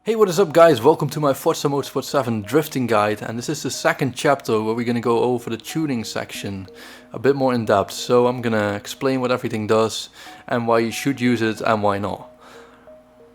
Hey, what is up guys, welcome to my Forza Motorsport 7 drifting guide, and this is the second chapter where we're going to go over the tuning section a bit more in depth. So I'm going to explain what everything does and why you should use it and why not.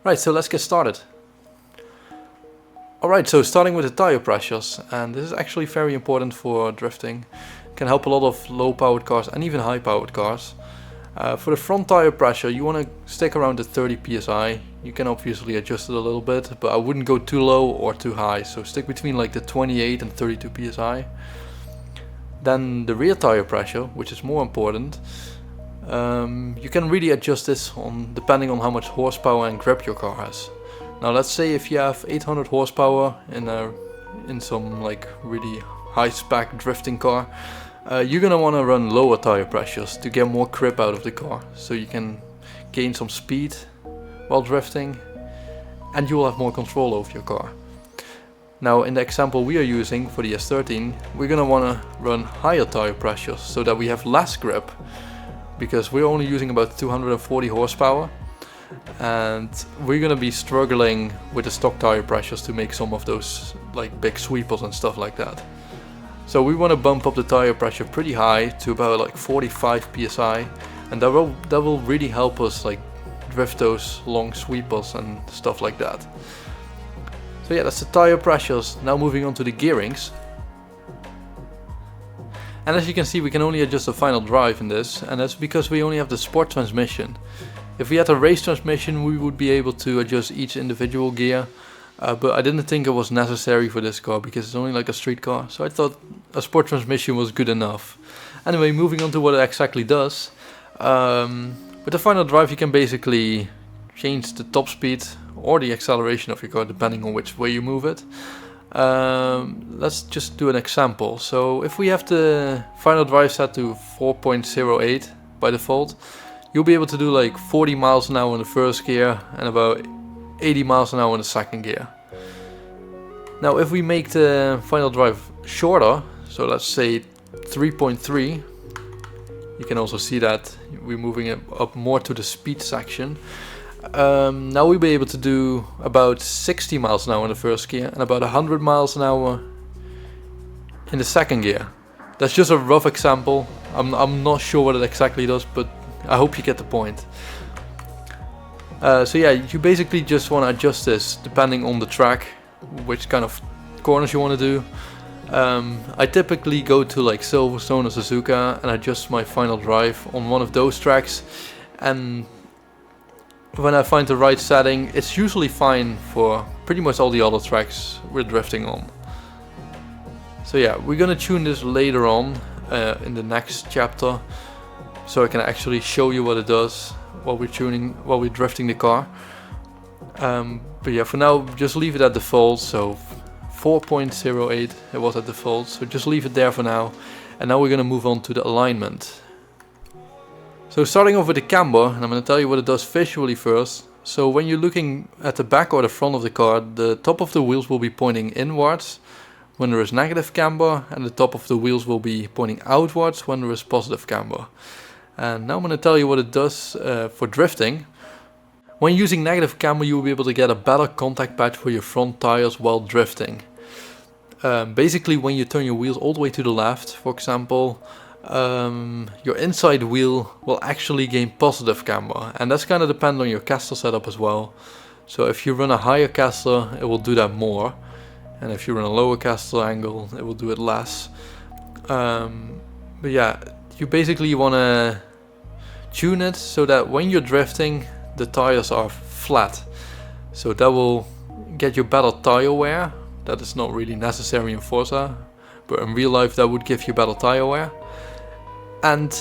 Right, so let's get started. Alright, so starting with the tire pressures, and this is actually very important for drifting. It can help a lot of low powered cars and even high powered cars. For the front tire pressure, you want to stick around at 30 psi. You can obviously adjust it a little bit, but I wouldn't go too low or too high, so stick between like the 28 and 32 psi. Then the rear tire pressure, which is more important, you can really adjust this depending on how much horsepower and grip your car has. Now let's say if you have 800 horsepower in some like really high spec drifting car, you're gonna want to run lower tire pressures to get more grip out of the car, so you can gain some speed while drifting and you will have more control over your car. Now in the example we are using for the S13, we're gonna want to run higher tire pressures so that we have less grip, because we're only using about 240 horsepower and we're gonna be struggling with the stock tire pressures to make some of those like big sweepers and stuff like that. So we want to bump up the tire pressure pretty high to about like 45 psi, and that will really help us like drift those long sweepers and stuff like that. So yeah, that's the tire pressures. Now moving on to the gearings. And as you can see, we can only adjust the final drive in this, and that's because we only have the sport transmission. If we had a race transmission, we would be able to adjust each individual gear. But I didn't think it was necessary for this car because it's only like a street car, so I thought a sport transmission was good enough. Anyway, moving on to what it exactly does. With the final drive you can basically change the top speed or the acceleration of your car depending on which way you move it. Let's just do an example. So if we have the final drive set to 4.08 by default, you'll be able to do like 40 miles an hour in the first gear and about 80 miles an hour in the second gear. Now if we make the final drive shorter, so let's say 3.3, you can also see that we're moving it up more to the speed section. Now we'll be able to do about 60 miles an hour in the first gear and about 100 miles an hour in the second gear. That's just a rough example. I'm not sure what it exactly does, but I hope you get the point. So yeah, you basically just want to adjust this depending on the track, which kind of corners you want to do. I typically go to like Silverstone or Suzuka and adjust my final drive on one of those tracks, and when I find the right setting, it's usually fine for pretty much all the other tracks we're drifting on. So yeah, we're gonna tune this later on in the next chapter, so I can actually show you what it does while we're drifting the car. But yeah, for now just leave it at default. So 4.08 it was at default, so just leave it there for now. And now we're gonna move on to the alignment. So starting off with the camber, and I'm gonna tell you what it does visually first. So when you're looking at the back or the front of the car, the top of the wheels will be pointing inwards when there is negative camber, and the top of the wheels will be pointing outwards when there is positive camber. And now I'm going to tell you what it does for drifting. When using negative camber, you will be able to get a better contact patch for your front tires while drifting. Basically, when you turn your wheels all the way to the left, for example, your inside wheel will actually gain positive camber, and that's kind of depend on your caster setup as well. So if you run a higher caster, it will do that more, and if you run a lower caster angle, it will do it less. But yeah, you basically want to tune it so that when you're drifting, the tires are flat. So that will get you better tire wear. That is not really necessary in Forza, but in real life that would give you better tire wear. And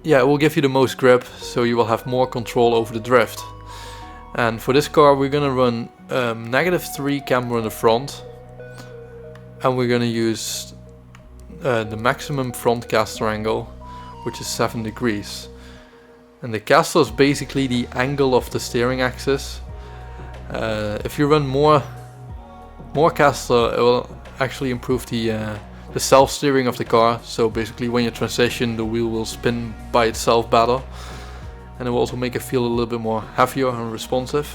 yeah, it will give you the most grip, so you will have more control over the drift. And for this car we're gonna run -3 camber in the front, and we're gonna use the maximum front caster angle, which is 7 degrees. And the caster is basically the angle of the steering axis. If you run more caster, it will actually improve the self-steering of the car. So basically when you transition, the wheel will spin by itself better, and it will also make it feel a little bit more heavier and responsive.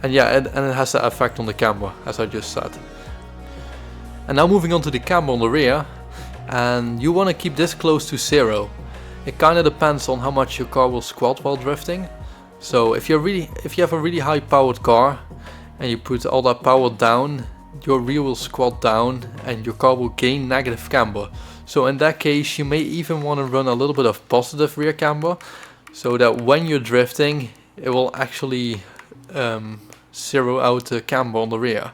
And yeah, and it has that effect on the camber, as I just said. And now moving on to the camber on the rear, and you want to keep this close to 0. It kind of depends on how much your car will squat while drifting. So if you have a really high powered car and you put all that power down, your rear will squat down and your car will gain negative camber. So in that case you may even want to run a little bit of positive rear camber, so that when you're drifting it will actually zero out the camber on the rear.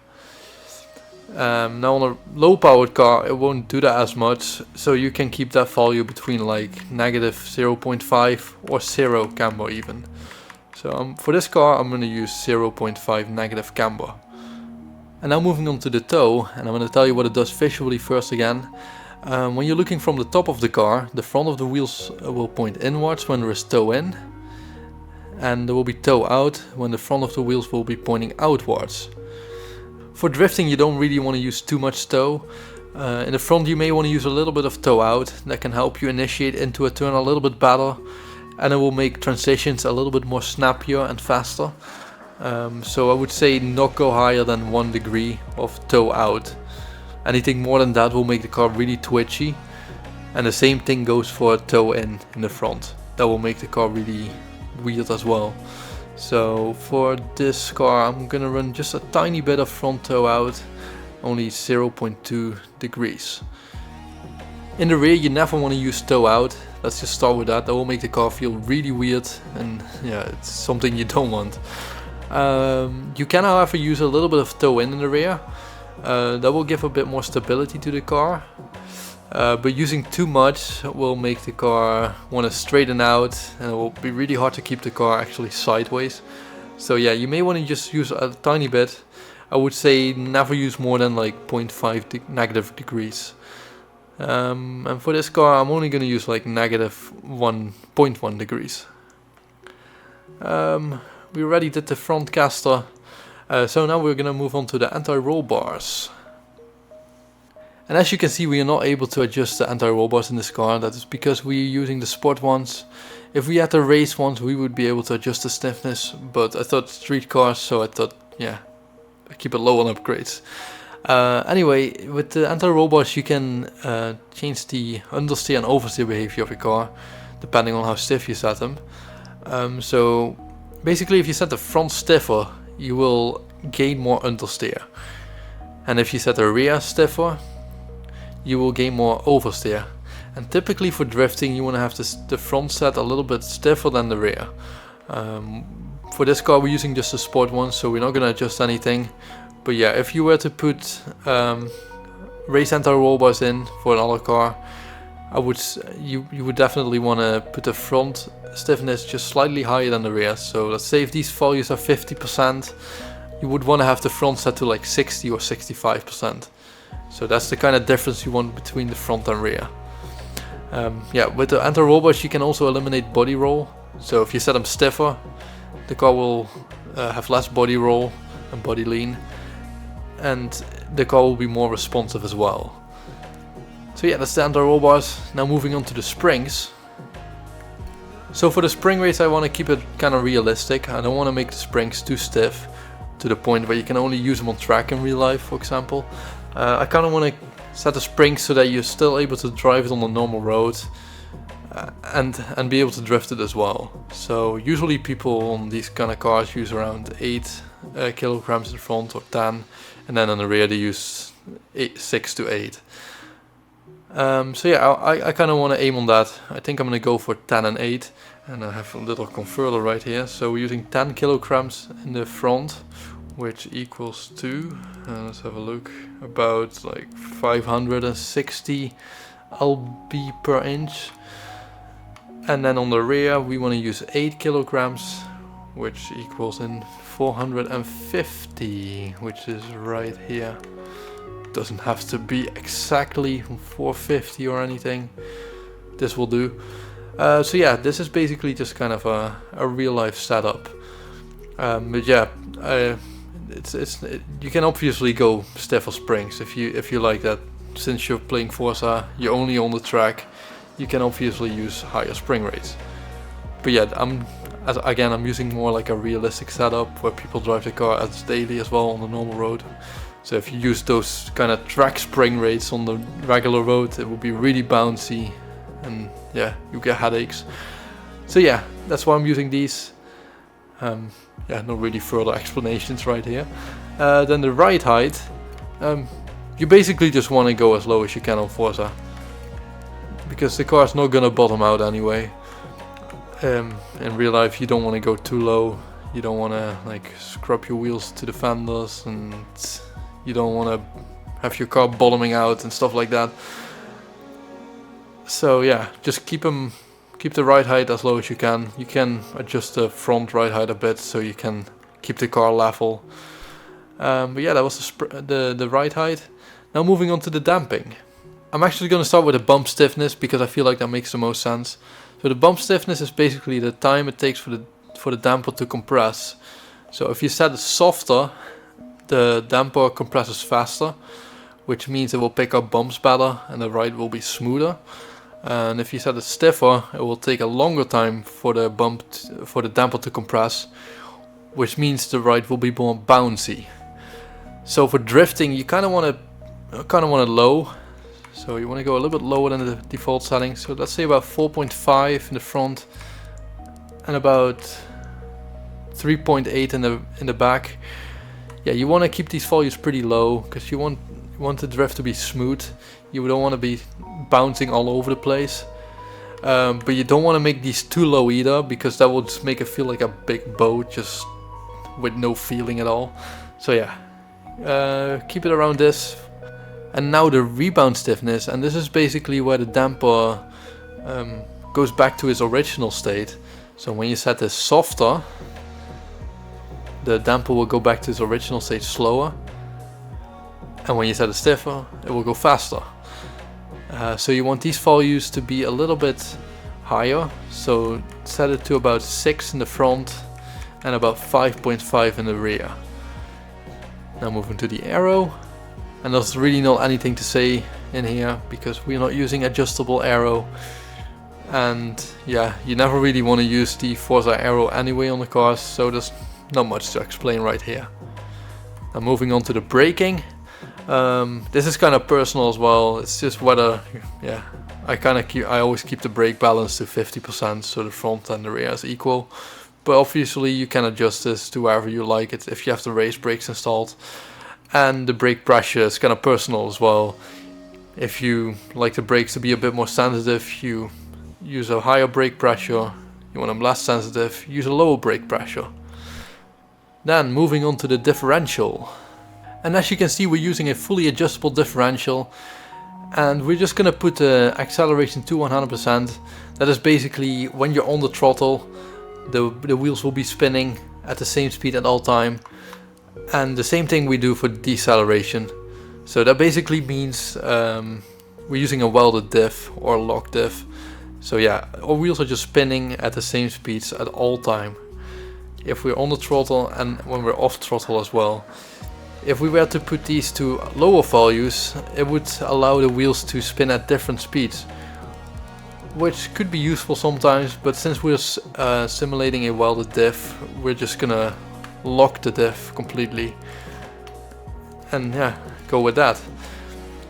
Now on a low powered car it won't do that as much, so you can keep that value between like negative 0.5 or 0 camber even. So for this car I'm going to use 0.5 negative camber. And now moving on to the toe, and I'm going to tell you what it does visually first again. When you're looking from the top of the car, the front of the wheels will point inwards when there is toe in, and there will be toe out when the front of the wheels will be pointing outwards. For drifting you don't really want to use too much toe. In the front you may want to use a little bit of toe out. That can help you initiate into a turn a little bit better, and it will make transitions a little bit more snappier and faster. So I would say not go higher than 1 degree of toe out. Anything more than that will make the car really twitchy, and the same thing goes for toe in the front. That will make the car really weird as well. So for this car I'm gonna run just a tiny bit of front toe out, only 0.2 degrees. In the rear you never want to use toe out. Let's just start with that. That will make the car feel really weird, and yeah, it's something you don't want. You can however use a little bit of toe in the rear. That will give a bit more stability to the car. But using too much will make the car want to straighten out, and it will be really hard to keep the car actually sideways. So yeah, you may want to just use a tiny bit. I would say never use more than like 0.5 negative degrees. And for this car I'm only going to use like negative 1.1 degrees. We already did the front caster, so now we're going to move on to the anti-roll bars. And as you can see we are not able to adjust the anti-roll bars in this car. That is because we are using the sport ones. If we had the race ones we would be able to adjust the stiffness, but I thought street cars, so I thought yeah, keep it low on upgrades. Anyway, with the anti-roll bars you can change the understeer and oversteer behavior of your car depending on how stiff you set them. So basically if you set the front stiffer you will gain more understeer, and if you set the rear stiffer you will gain more oversteer. And typically for drifting you want to have the front set a little bit stiffer than the rear. For this car we're using just the sport one, so we're not going to adjust anything. But yeah, if you were to put race anti-roll bars in for another car, you would definitely want to put the front stiffness just slightly higher than the rear. So let's say if these values are 50%, you would want to have the front set to like 60 or 65%. So that's the kind of difference you want between the front and rear. Yeah, with the anti-roll bars you can also eliminate body roll. So if you set them stiffer, the car will have less body roll and body lean, and the car will be more responsive as well. So yeah, that's the anti-roll bars. Now moving on to the springs. So for the spring rates I want to keep it kind of realistic. I don't want to make the springs too stiff to the point where you can only use them on track in real life, for example. I kind of want to set the springs so that you're still able to drive it on the normal road and be able to drift it as well. So usually people on these kind of cars use around 8 kilograms in front or 10, and then on the rear they use 6 to 8. So yeah, I kind of want to aim on that. I think I'm going to go for 10 and 8, and I have a little converter right here. So we're using 10 kilograms in the front, which equals to, let's have a look, about like 560 lb per inch. And then on the rear we want to use 8 kilograms, which equals in 450, which is right here. Doesn't have to be exactly 450 or anything. This will do. So yeah, this is basically just kind of a real life setup. But yeah, you can obviously go stiffer springs if you like that. Since you're playing Forza, you're only on the track, you can obviously use higher spring rates. But yeah, as again, I'm using more like a realistic setup where people drive the car as daily as well on the normal road. So if you use those kind of track spring rates on the regular road, it will be really bouncy, and yeah, you get headaches. So yeah, that's why I'm using these. Yeah, no really further explanations right here. Then the ride height, you basically just want to go as low as you can on Forza, because the car's not gonna bottom out anyway. In real life, you don't want to go too low. You don't want to like scrub your wheels to the fenders, and you don't want to have your car bottoming out and stuff like that. So yeah, just keep the ride height as low as you can. You can adjust the front ride height a bit so you can keep the car level. But yeah, that was the ride height. Now moving on to the damping. I'm actually going to start with the bump stiffness because I feel like that makes the most sense. So the bump stiffness is basically the time it takes for the damper to compress. So if you set it softer, the damper compresses faster, which means it will pick up bumps better and the ride will be smoother. And if you set it stiffer, it will take a longer time for the damper to compress, which means the ride will be more bouncy. So for drifting, you kind of want it low. So you want to go a little bit lower than the default settings. So let's say about 4.5 in the front and about 3.8 in the back. Yeah, you want to keep these values pretty low because you want the drift to be smooth. You don't want to be bouncing all over the place. But you don't want to make these too low either, because that will just make it feel like a big boat just with no feeling at all. So yeah, keep it around this. And now the rebound stiffness, and this is basically where the damper goes back to its original state. So when you set this softer, the damper will go back to its original state slower, and when you set it stiffer, it will go faster. So you want these values to be a little bit higher, so set it to about 6 in the front and about 5.5 in the rear. Now moving to the aero. And there's really not anything to say in here because we're not using adjustable aero, and yeah, you never really want to use the Forza aero anyway on the cars, so there's not much to explain right here. Now moving on to the braking. This is kind of personal as well. It's just whether, yeah, I always keep the brake balance to 50%, so the front and the rear is equal. But obviously you can adjust this to wherever you like it if you have the race brakes installed. And the brake pressure is kind of personal as well. If you like the brakes to be a bit more sensitive, you use a higher brake pressure. You want them less sensitive, use a lower brake pressure. Then moving on to the differential. And as you can see, we're using a fully adjustable differential. And we're just going to put the acceleration to 100%. That is basically when you're on the throttle, the wheels will be spinning at the same speed at all time. And the same thing we do for deceleration. So that basically means we're using a welded diff or lock diff. So yeah, our wheels are just spinning at the same speeds at all time. If we're on the throttle and when we're off throttle as well. If we were to put these to lower values, it would allow the wheels to spin at different speeds, which could be useful sometimes, but since we're simulating a welded diff, we're just gonna lock the diff completely and yeah, go with that.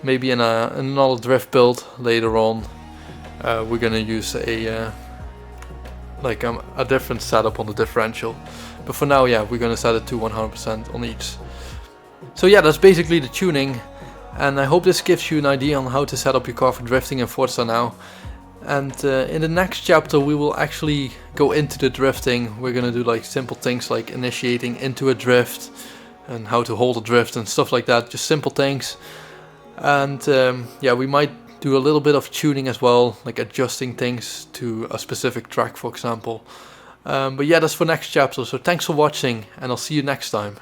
Maybe in another drift build later on, we're gonna use a different setup on the differential, but for now, yeah, we're gonna set it to 100% on each. So yeah, that's basically the tuning, and I hope this gives you an idea on how to set up your car for drifting in Forza now. And in the next chapter we will actually go into the drifting. We're gonna do like simple things like initiating into a drift and how to hold a drift and stuff like that, just simple things. And yeah, we might do a little bit of tuning as well, like adjusting things to a specific track, for example. But yeah, that's for next chapter, so thanks for watching and I'll see you next time.